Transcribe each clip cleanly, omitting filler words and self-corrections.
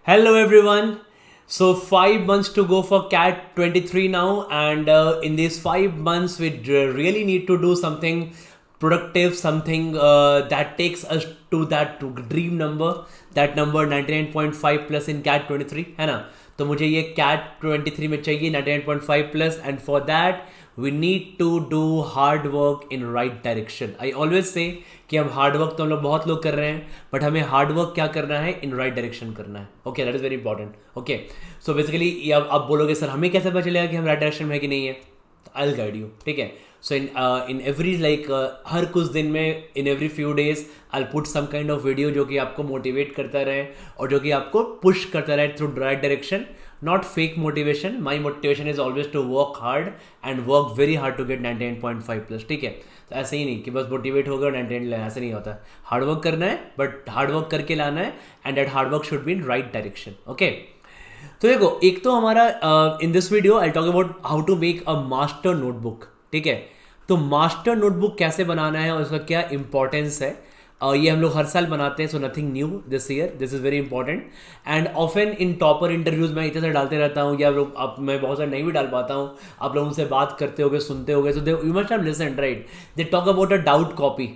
Hello everyone. So 5 months to go for CAT 23 now, and in these 5 months we really need to do something productive, something that takes us to that dream number, that number 99.5 plus in CAT 23 है ना. तो मुझे ये CAT 23 में चाहिए 99.5 plus, and for that we need to do hard work in right direction. I always say कि हम hard work तो हम लोग बहुत लोग कर रहे हैं, बट हमें हार्ड वर्क क्या करना है, इन राइट डायरेक्शन करना है. Okay, that is very important. Okay, so basically अब आप बोलोगे सर हमें कैसे पता चलेगा कि हम राइट डायरेक्शन में है कि नहीं है. I will guide you. ठीक है. सो इन एवरी हर कुछ दिन में, in every few days I put some kind of video जो कि आपको मोटिवेट करता रहे और जो कि आपको पुश करता रहे through right direction. Not fake motivation. My motivation is always to work hard and work very hard to get 99.5 plus. ठीक है. तो ऐसे ही नहीं कि बस मोटिवेट होगा और 99 लाना, ऐसे नहीं होता. हार्ड वर्क करना है, बट हार्ड वर्क करके लाना है, and that hard work should be in right direction. Okay, तो देखो, एक तो हमारा in this video I talk about how to make a master notebook. ठीक है. तो मास्टर नोटबुक कैसे बनाना है और उसका क्या इंपॉर्टेंस है, ये हम लोग हर साल बनाते हैं. So nothing new this year. This is very important. And often in topper interviews मैं इतने सारे डालते रहता हूँ, या लोग अब मैं बहुत सारे नहीं भी डाल पाता हूँ. आप लोग उनसे बात करते होगे, सुनते होगे. So they you must have listened, right. They talk about a doubt copy.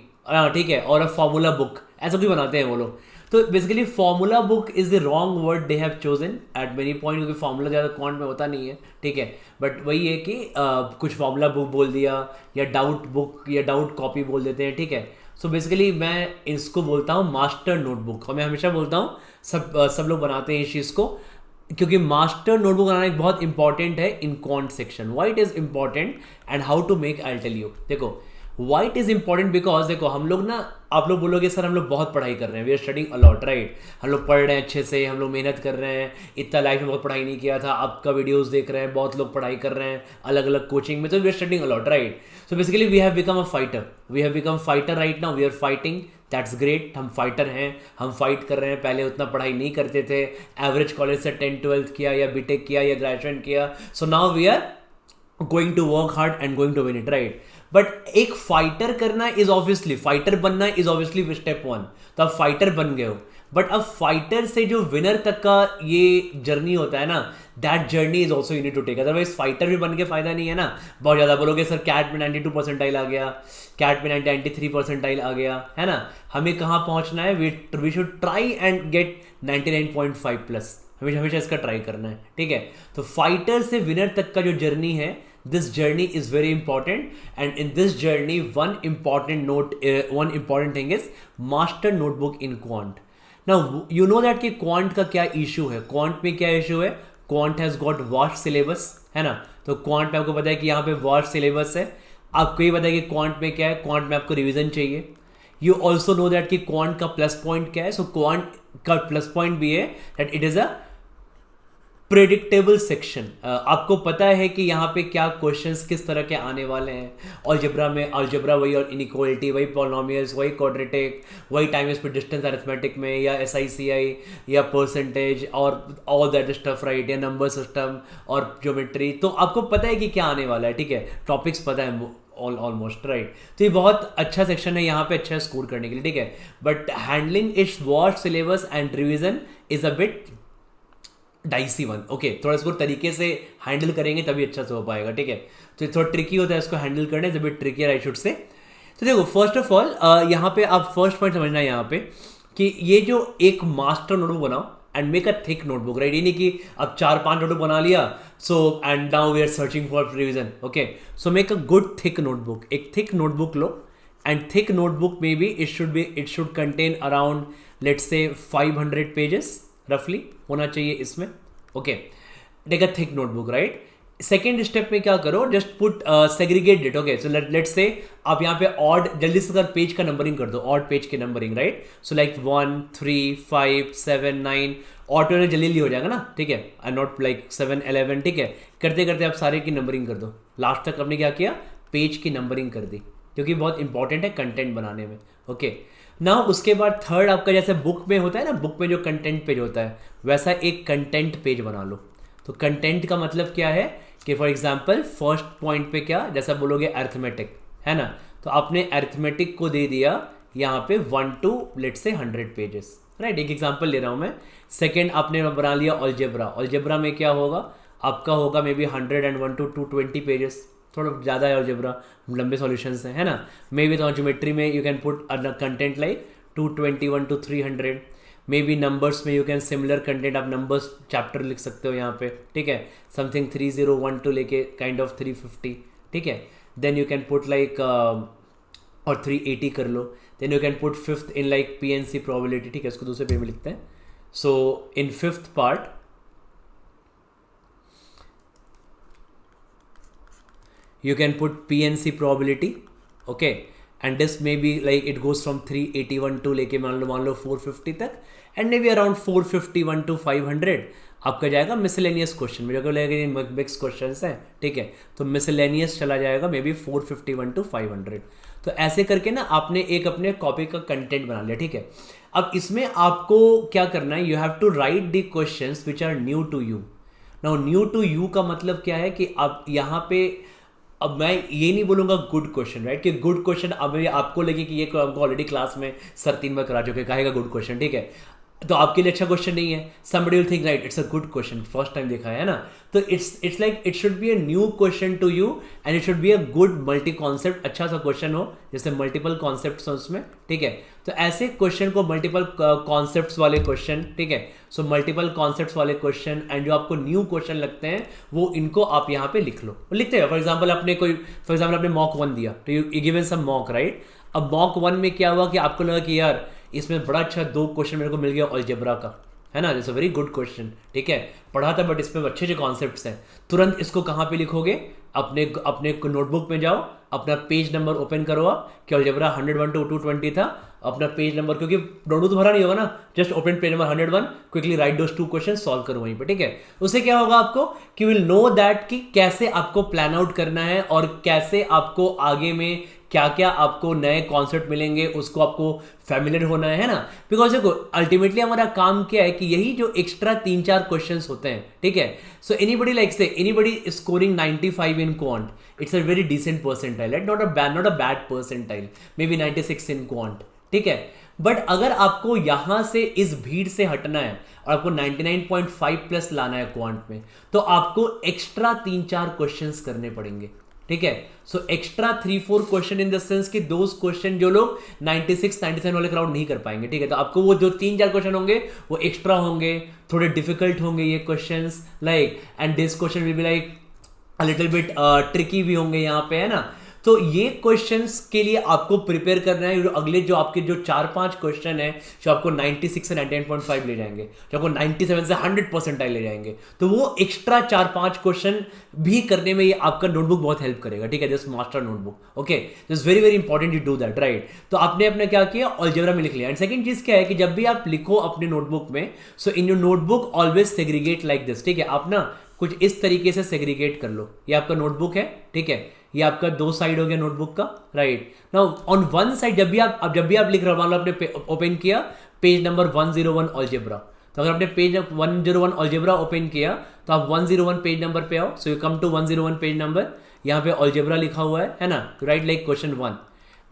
ठीक है. और अ फॉर्मूला बुक, ऐसा भी बनाते हैं वो लोग. तो basically formula book is the wrong word they have chosen eight many point, क्योंकि फॉर्मूला ज़्यादा क्वांट में होता नहीं है. ठीक है. बट वही है कि कुछ फॉर्मूला बुक बोल दिया, या डाउट बुक या डाउट कॉपी बोल देते हैं. ठीक है. सो बेसिकली मैं इसको बोलता हूँ मास्टर नोटबुक, और मैं हमेशा बोलता हूँ सब लोग बनाते हैं इस चीज़ को, क्योंकि मास्टर नोटबुक बनाना एक बहुत इंपॉर्टेंट है in quant section. Why it is important and how to make, I tell you. देखो, why it is important because देखो, हम लोग ना, आप लोग बोलोगे सर हम लोग बहुत पढ़ाई कर रहे हैं, we are studying a lot, right. हम लोग पढ़ रहे हैं अच्छे से, हम लोग मेहनत कर रहे हैं, इतना लाइफ में बहुत पढ़ाई नहीं किया था, आपका वीडियोस देख रहे हैं, बहुत लोग पढ़ाई कर रहे हैं अलग अलग कोचिंग में, तो we are studying a lot, right. So basically we have become a fighter. We have become fighter right now. We are fighting. That's great. हम फाइटर हैं, हम फाइट कर रहे हैं. पहले उतना पढ़ाई नहीं करते थे, एवरेज कॉलेज से 10th-12th किया, या बीटेक किया, या ग्रेजुएशन किया. So now we are going to work hard and going to win it, right. But एक फाइटर करना इज ऑब्वियसली, फाइटर बनना इज ऑब्वियसली स्टेप 1. तो आप फाइटर बन गए हो, बट अब फाइटर से जो विनर तक का ये जर्नी होता है ना, that journey is also you need to take. Otherwise fighter भी बन के फायदा नहीं है ना. बहुत ज़्यादा बोलोगे सर कैट में 92 परसेंटाइल आ गया, कैट में 93 परसेंटाइल आ गया, है ना. हमें कहाँ पहुँचना है, we should try and get 99.5 plus. हमेशा हमेशा इसका ट्राई करना है. ठीक है. तो फाइटर से विनर तक का जो जर्नी है, this journey is very important, and in this journey one important thing is master notebook in quant. Now you know that कि quant का क्या issue है. quant में क्या issue है, quant has got vast syllabus, है ना. तो quant में आपको पता है कि यहाँ पे vast syllabus है. आपको ये पता है कि quant में क्या है, quant में आपको रिविजन चाहिए. You also know that कि quant का प्लस पॉइंट क्या है. सो quant का प्लस पॉइंट भी है that it is a predictable section. आपको पता है कि यहाँ पे क्या क्वेश्चंस किस तरह के आने वाले हैं. अलजेब्रा में अलजेब्रा वही, और इनइक्वालिटी वही, पॉलिनोमियल्स वही, क्वाड्रेटिक वही, टाइम स्पीड डिस्टेंस अरिथमेटिक में, या SICI या परसेंटेज, और ऑल दैट स्टफ, राइट. या नंबर सिस्टम और ज्योमेट्री. तो आपको पता है कि क्या आने वाला है. ठीक है. टॉपिक्स पता है ऑलमोस्ट, राइट. तो ये बहुत अच्छा सेक्शन है यहाँ पे अच्छा स्कोर करने के लिए. ठीक है. But handling its vast syllabus and revision is a bit dicey one. Okay, थोड़ा इसको तरीके से हैंडल करेंगे तभी अच्छा से हो पाएगा. ठीक है. तो थोड़ा ट्रिकी होता है इसको हैंडल करने, it's a bit tricky, I should say. तो देखो, फर्स्ट ऑफ ऑल यहाँ पे आप फर्स्ट पॉइंट समझना है यहाँ पे कि ये जो एक मास्टर नोटबुक बनाओ and make a thick notebook, right. ये नहीं कि अब 4-5 नोटबुक बना लिया, so and now we are searching for revision. Okay, so make a good thick notebook. एक थिक नोटबुक लो, एंड थिक नोटबुक में भी it should contain around let's say 500 pages रफली होना चाहिए इसमें. Okay, take a thick notebook, right. Second step में क्या करो, just put segregate it. Okay, so let's say आप यहाँ पे ऑड, जल्दी से अगर पेज का नंबरिंग कर दो, ऑड पेज के numbering, right. So like 1, 3, 5, 7, 9, auto में जल्दी हो जाएगा ना. ठीक है. And not like 7, 11. ठीक है. करते करते आप सारे की नंबरिंग कर दो. लास्ट तक आपने क्या किया, पेज की नंबरिंग कर दी, क्योंकि बहुत इंपॉर्टेंट है कंटेंट बनाने में. ओके. ना उसके बाद थर्ड आपका, जैसे बुक में होता है ना, बुक में जो कंटेंट पेज होता है, वैसा एक कंटेंट पेज बना लो. तो कंटेंट का मतलब क्या है कि फॉर एग्जांपल फर्स्ट पॉइंट पे क्या, जैसा बोलोगे अरिथमेटिक, है ना. तो आपने अरिथमेटिक को दे दिया यहाँ पे 1 to let's say 100 pages, right. एक एग्जांपल ले रहा हूँ मैं। सेकंड आपने बना लिया अलजेब्रा। अलजेब्रा में क्या होगा आपका, होगा मे बी 101 to 220 पेजेस, थोड़ा ज़्यादा है अलजेब्रा, लंबे सॉल्यूशंस हैं, है ना। मे बी तो ज्योमेट्री में you can put content like 221 to 300। Maybe numbers में यू कैन सिमिलर कंटेंट, आप नंबर्स चैप्टर लिख सकते हो यहाँ पे, ठीक है। समथिंग 3012 to लेके काइंड ऑफ 350, ठीक है। Then you can put like और 380 कर लो। Then you can put fifth in like PNC probability, ठीक है, इसको दूसरे पे में लिखते हैं। सो in fifth part you can put PNC probability, okay, and this may be like it goes from 381 to लेके मान लो 450 तक, and maybe around 451 to 500 आपका जाएगा मिसलेनियस क्वेश्चन में, जो लगेगा मिक्स क्वेश्चंस हैं, ठीक है। तो मिसलेनियस चला जाएगा मे बी 451 to 500। तो ऐसे करके ना आपने एक अपने कॉपी का कंटेंट बना लिया, ठीक है। अब इसमें आपको क्या करना है, you have to write the questions which are new to you. Now new to you का मतलब क्या है कि अब यहाँ पे, अब मैं ये नहीं बोलूँगा गुड क्वेश्चन, राइट, कि गुड क्वेश्चन अब आपको लगे कि ये हमको ऑलरेडी क्लास में सर 3 बार करा चुके, कहेगा गुड क्वेश्चन, ठीक है, तो आपके लिए अच्छा क्वेश्चन नहीं है। somebody will think right it's a good question, first time देखा है ना। तो it's like it should be a new question to you and it should be a good multi concept, अच्छा सा क्वेश्चन हो जैसे मल्टीपल कॉन्सेप्ट्स हो उसमें, ठीक है। तो ऐसे क्वेश्चन को मल्टीपल कॉन्सेप्ट्स वाले क्वेश्चन, ठीक है, सो मल्टीपल कॉन्सेप्ट्स वाले क्वेश्चन एंड जो आपको न्यू क्वेश्चन लगते हैं वो इनको आप यहाँ पे लिख लो, लिखते हैं। फॉर एग्जाम्पल आपने मॉक 1 दिया, तो you given some mock, right. अब मॉक 1 में क्या हुआ कि आपको लगा कि यार इसमें बड़ा अच्छा 2 क्वेश्चन मेरे को मिल गया अलजेब्रा का, है ना, it's a very good question, ठीक है, पढ़ा था बट इसमें अच्छे अच्छे कॉन्सेप्ट्स हैं। तुरंत इसको कहाँ पे लिखोगे, अपने नोटबुक में जाओ, अपना पेज नंबर ओपन करो आप, कि अलजेब्रा 101 to 220 था, अपना पेज नंबर, क्योंकि नोटबुक तो भरा नहीं होगा ना, just open page number 101, quickly write those 2 question, solve करो वहीं पे, ठीक है। उससे क्या होगा आपको कि विल नो दैट कि कैसे आपको प्लान आउट करना है और कैसे आपको आगे में क्या क्या आपको नए कॉन्सेप्ट मिलेंगे, उसको आपको फैमिलियर होना है ना। बिकॉज देखो अल्टीमेटली हमारा काम क्या है कि यही जो एक्स्ट्रा 3-4 क्वेश्चंस होते हैं, ठीक है। सो एनीबडी लाइक से anybody scoring 95 in quant, it's a very decent percentile, right, not a bad percentile, maybe 96 in quant, ठीक है। बट अगर आपको यहां से इस भीड़ से हटना है और आपको 99.5 प्लस लाना है क्वांट में, तो आपको एक्स्ट्रा 3-4 क्वेश्चंस करने पड़ेंगे, ठीक है। So extra 3-4 question in the sense कि दोज क्वेश्चन जो लोग 96-97 वाले क्राउड नहीं कर पाएंगे, ठीक है। तो आपको वो जो 3-4 क्वेश्चन होंगे वो एक्स्ट्रा होंगे, थोड़े डिफिकल्ट होंगे ये questions, like, and this question will be like a little bit tricky भी होंगे यहाँ पे, है ना। तो ये क्वेश्चंस के लिए आपको प्रिपेयर करना है। अगले जो आपके जो 4-5 क्वेश्चन है जो आपको 96 से 99.5 ले जाएंगे, जो आपको 97 से 100% ले जाएंगे, तो वो एक्स्ट्रा 4-5 क्वेश्चन भी करने में ये आपका नोटबुक बहुत हेल्प करेगा, ठीक है, this master notebook, okay. This very very important you do that, right. तो आपने अपना क्या किया, अलजेब्रा में लिख लिया। एंड सेकंड चीज क्या है कि जब भी आप लिखो अपने नोटबुक में, so in your notebook always segregate like this, ठीक है। आप ना कुछ इस तरीके से सेग्रीगेट कर लो। ये आपका नोटबुक है, ठीक है, ये आपका 2 साइड हो गया नोटबुक का, right. Now on one side जब भी आप लिख रहे हो, मान लो आपने ओपन किया पेज नंबर 101 अलजेब्रा, तो अगर आपने पेज 101 अलजेब्रा ओपन किया तो आप 101 पेज नंबर पे आओ। So you come to 101 page number, यहाँ पे अलजेब्रा लिखा हुआ है ना, राइट, लाइक क्वेश्चन 1।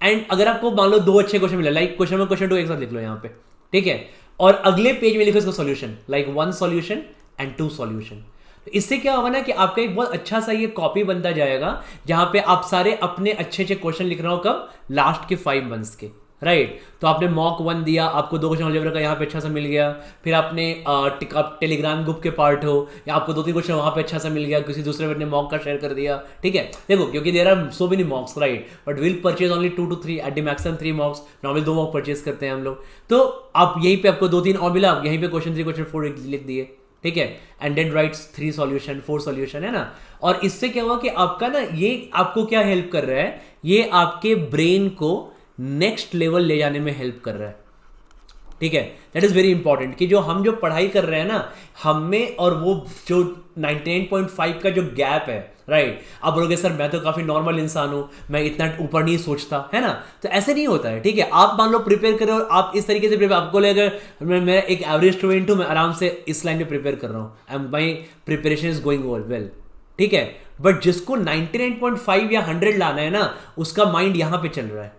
एंड अगर आपको मान लो 2 अच्छे क्वेश्चन मिले, लाइक क्वेश्चन 1 क्वेश्चन 2 एक साथ लिख लो यहाँ पे, ठीक है, और अगले पेज में लिखो इसका solution, like 1 solution and 2 solution. इससे क्या होगा ना कि आपका एक बहुत अच्छा सा ये कॉपी बनता जाएगा, जहां पे आप सारे अपने अच्छे अच्छे क्वेश्चन लिख रहे हो, कब, लास्ट के 5 मंथ्स के, राइट। तो आपने मॉक 1 दिया, आपको 2 क्वेश्चन अलजेब्रा का यहाँ पे अच्छा सा मिल गया, फिर आपने आप टेलीग्राम ग्रुप के पार्ट हो या आपको 2-3 क्वेश्चन वहाँ पे अच्छा सा मिल गया, किसी दूसरे ने मॉक का शेयर कर दिया, ठीक है। देखो क्योंकि there are so many mocks, right, but will purchase only 2 to 3 at the maximum 3 mocks, normally 2 mock purchase करते हैं हम लोग। तो आप यहीं पे आपको 2-3 और मिला, यहीं पे क्वेश्चन 3 क्वेश्चन 4 लिख दिए, ठीक है, and then writes 3 solution 4 solution, है ना। और इससे क्या हुआ कि आपका ना ये आपको क्या हेल्प कर रहा है, ये आपके ब्रेन को नेक्स्ट लेवल ले जाने में हेल्प कर रहा है, ठीक है। दैट इज वेरी इंपॉर्टेंट कि जो हम पढ़ाई कर रहे हैं ना, हम में और वो जो 99.5 का जो गैप है, राइट। अब बोलोगे सर मैं तो काफी नॉर्मल इंसान हूं, मैं इतना ऊपर नहीं सोचता, है ना। तो ऐसे नहीं होता है, ठीक है। आप मान लो प्रिपेयर कर रहे हो, आप इस तरीके से प्रिपेयर, आपको लगे मैं एक एवरेज स्टूडेंट हूं, मैं आराम से इस लाइन में प्रिपेयर कर रहा हूं, माई प्रिपरेशन इज गोइंग वेल, ठीक है। बट जिसको 99.5 या 100 लाना है ना, उसका माइंड यहां पे चल रहा है,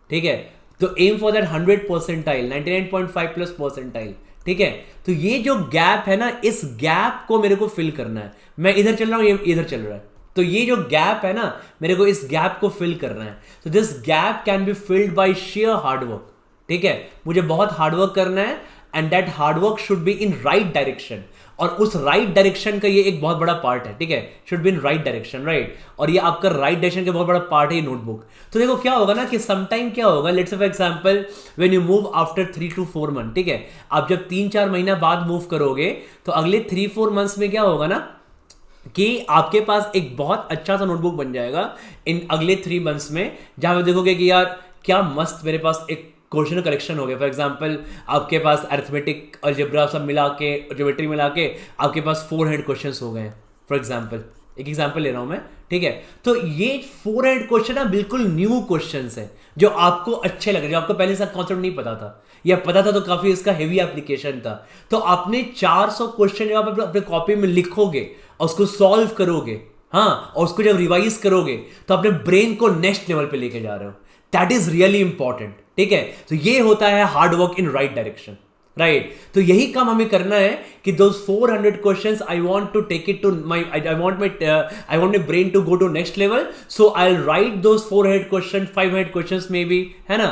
ठीक है। तो aim for that 100 percentile, 99.5 plus percentile, ठीक है। तो ये जो गैप है ना, इस गैप को मेरे को फिल करना है। मैं इधर चल रहा हूं, ये इधर चल रहा है, तो ये जो गैप है ना, मेरे को इस गैप को फिल करना है। तो this gap can be filled by share hard work, ठीक है। मुझे बहुत हार्डवर्क करना है, and that hard work should be in right direction. और उस राइट डायरेक्शन का ये एक बहुत बड़ा पार्ट है, ठीक है, should be in right direction, right. और ये आपका राइट डायरेक्शन का बहुत बड़ा पार्ट है ये नोटबुक। तो देखो क्या होगा ना कि समटाइम क्या होगा, let's say for example when you move after 3 to 4 month, ठीक है, आप जब 3-4 महीना बाद मूव करोगे तो अगले 3-4 मंथ्स में क्या होगा ना कि आपके पास एक बहुत अच्छा सा नोटबुक बन जाएगा इन अगले 3 मंथ्स में, जहां पे देखोगे कि यार क्या मस्त मेरे पास एक क्वेश्चन कलेक्शन हो गया। फॉर एग्जांपल आपके पास अरिथमेटिक, अलजेब्रा सब मिला के, ज्योमेट्री मिला के आपके पास 400 क्वेश्चंस हो गए। फॉर एग्जांपल एक एग्जांपल ले रहा हूं मैं, ठीक है। तो ये 400 क्वेश्चन ना बिल्कुल न्यू क्वेश्चंस है, जो आपको अच्छे लगे, जो आपको पहले से कॉन्सेप्ट नहीं पता था, या पता था तो काफी इसका हेवी एप्लीकेशन था। तो आपने 400 क्वेश्चन जब आप अपने कॉपी में लिखोगे और उसको सॉल्व करोगे, हाँ, और उसको जब रिवाइज करोगे तो अपने ब्रेन को नेक्स्ट लेवल पे लेके जा रहे हो। दैट इज रियली इंपॉर्टेंट, ठीक है। तो ये होता है hard work in right direction, right. तो यही काम हमें करना है कि those 400 questions I want to take it to my I want my brain to go to next level, so I'll write those 400 questions, 500 questions maybe, है ना,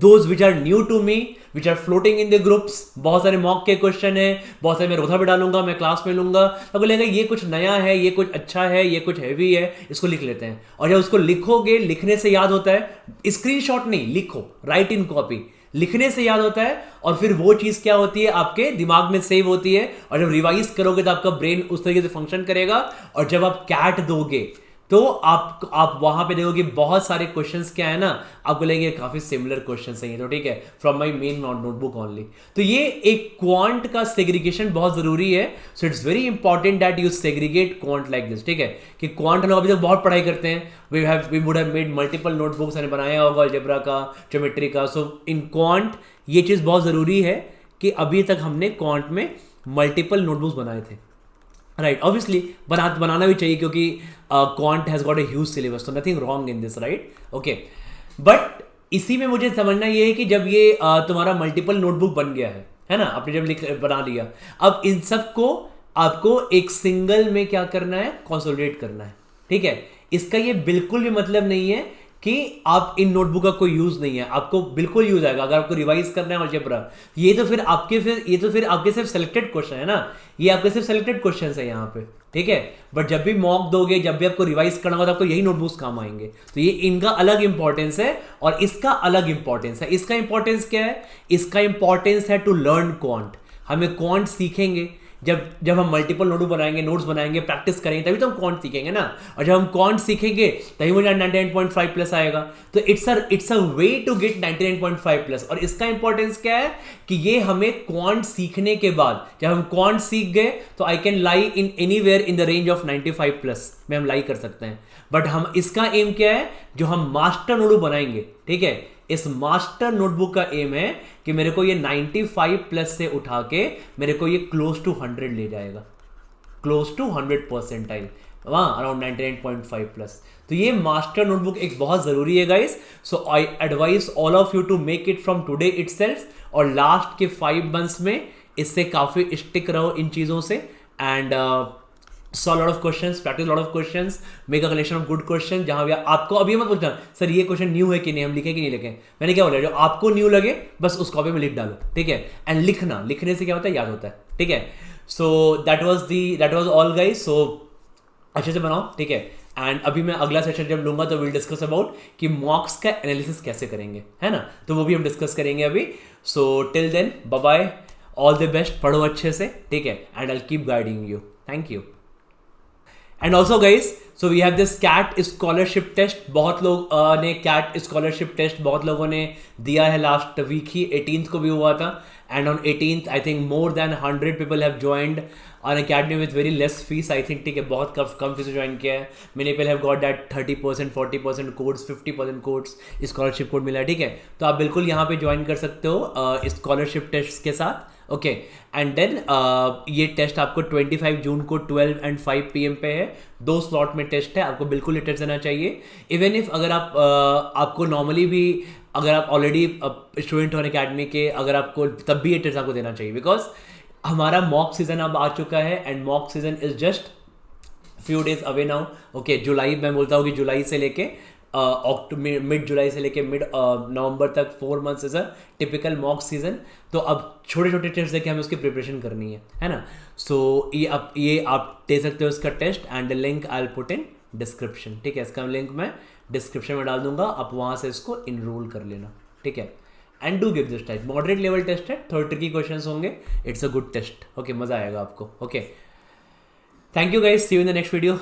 those which are new to me, which are floating in the groups। बहुत सारे mock के question है, बहुत सारे मैं रोथा पे डालूंगा, मैं क्लास में लूंगा, तो बोलेंगे ये कुछ नया है, ये कुछ अच्छा है, ये कुछ हैवी है, इसको लिख लेते हैं। और जब उसको लिखोगे, लिखने से याद होता है, स्क्रीनशॉट नहीं, लिखो, राइट इन कॉपी, लिखने से याद होता है, और फिर वो चीज क्या होती है आपके दिमाग में सेव होती है, और जब रिवाइज करोगे तो आपका ब्रेन उस तरीके से फंक्शन करेगा। और जब आप कैट दोगे तो आप वहां पे देखोगे बहुत सारे क्वेश्चंस क्या है ना, आपको लगेंगे काफी सिमिलर क्वेश्चंस हैं, तो ठीक है, from my main notebook only. तो ये एक क्वांट का सेग्रीगेशन बहुत जरूरी है। So it's very important that you segregate quant like this, ठीक है। कि क्वांट लोग अभी तक बहुत पढ़ाई करते हैं, we would have made multiple notebooks, मैंने बनाया होगा अलजेब्रा का, ज्योमेट्री का। सो इन क्वांट ये चीज बहुत जरूरी है कि अभी तक हमने क्वांट में मल्टीपल नोटबुक्स बनाए थे, राइट। ऑब्वियसली बनाना भी चाहिए, क्योंकि quant has got a huge syllabus, तो nothing wrong in this, right, okay. But इसी में मुझे समझना ये है कि जब ये तुम्हारा मल्टीपल नोटबुक बन गया है ना, आपने जब बना लिया, अब इन सब को आपको एक सिंगल में क्या करना है, कंसोलिडेट करना है, ठीक है। इसका ये बिल्कुल भी मतलब नहीं है कि आप इन नोटबुक का कोई यूज नहीं है, आपको बिल्कुल यूज आएगा अगर आपको रिवाइज करना है अलजेब्रा। ये तो फिर आपके सिर्फ सेलेक्टेड क्वेश्चन है ना, ये आपके सिर्फ सेलेक्टेड क्वेश्चन है यहाँ पे, ठीक है। बट जब भी मॉक दोगे, जब भी आपको रिवाइज करना होगा, तो आपको यही नोटबुक्स काम आएंगे। तो ये इनका अलग इंपॉर्टेंस है और इसका अलग इंपॉर्टेंस है। इसका इंपॉर्टेंस क्या है? इसका इंपॉर्टेंस है टू लर्न क्वांट। हमें क्वांट सीखेंगे, जब हम मल्टीपल नोट्स बनाएंगे, प्रैक्टिस करेंगे, तभी तो हम क्वांट सीखेंगे ना। और जब हम क्वांट सीखेंगे तभी मुझे 99.5 प्लस आएगा। तो it's a way to get 99.5 plus. और इसका इंपॉर्टेंस क्या है कि ये हमें क्वांट सीखने के बाद, जब हम क्वांट सीख गए तो I can lie in anywhere in the range of 95 plus में हम लाई कर सकते हैं। बट हम इसका एम क्या है, जो हम मास्टर नोटबुक बनाएंगे, ठीक है, इस मास्टर नोटबुक का एम है कि मेरे को ये 95 प्लस से उठा के मेरे को ये क्लोज टू 100 ले जाएगा, क्लोज टू 100 परसेंटाइल, वहाँ अराउंड 99.5 प्लस। तो ये मास्टर नोटबुक एक बहुत जरूरी है guys. So I advise all of you to make it from today itself, और लास्ट के 5 मंथ्स में इससे काफी स्टिक रहो इन चीजों से, and solve lot of questions, practice lot of questions, make a collection of good questions। जहां भी आपको अभी मत पूछना सर ये क्वेश्चन न्यू है कि नहीं, हम लिखे कि नहीं लिखे। मैंने क्या बोला, जो आपको न्यू लगे बस उस कॉपी में लिख डालो, ठीक है। एंड लिखने से क्या होता है, याद होता है, ठीक है। So that was all guys. So अच्छे से बनाओ, ठीक है। एंड अभी मैं अगला सेशन जब लूंगा तो विल डिस्कस अबाउट कि मॉक्स का एनालिसिस कैसे करेंगे, है ना, तो वो भी हम डिस्कस करेंगे अभी। So till then bye bye, all the best, पढ़ो अच्छे से, ठीक है, and I will keep guiding you. Thank you. And also guys, so we have this CAT scholarship test. बहुत लोग ने कैट स्कॉलरशिप टेस्ट बहुत लोगों ने दिया है, लास्ट वीक ही 18th को भी हुआ था। And on 18th I think more than 100 people have joined on academy with very less fees, I think, ठीक है, बहुत कम फीस ज्वाइन किया है। Many people have got that 30%, 40% codes, 50% codes, scholarship code मिला है, ठीक है। तो आप बिल्कुल यहाँ पे ज्वाइन कर सकते हो स्कॉलरशिप टेस्ट के साथ, ओके। एंड देन ये टेस्ट आपको 25 जून को 12 and 5 PM पे है, 2 स्लॉट में टेस्ट है, आपको बिल्कुल टेस्ट देना चाहिए। इवन इफ अगर आपको नॉर्मली भी अगर आप ऑलरेडी स्टूडेंट हो अकेडमी के, अगर आपको तब भी ये टिप्स आपको देना चाहिए, बिकॉज हमारा मॉक सीजन अब आ चुका है and mock season is just few days away now. Okay, जुलाई, मैं बोलता हूँ कि जुलाई से लेके मिड जुलाई से लेके मिड नवंबर तक 4 months is a typical mock season. तो अब छोटे छोटे टेस्ट देके हमें उसकी प्रिपरेशन करनी है ना। सो ये आप दे सकते हो इसका test, and the link I will put in description. ठीक है, इसका लिंक मैं डिस्क्रिप्शन में डाल दूंगा, आप वहाँ से इसको इनरोल कर लेना। ठीक है, and do give this test, moderate level test है, थोड़े ट्रिकी क्वेश्चंस होंगे, it's a good test. Okay, मज़ा आएगा आपको। Okay, thank you guys, see you in the next video.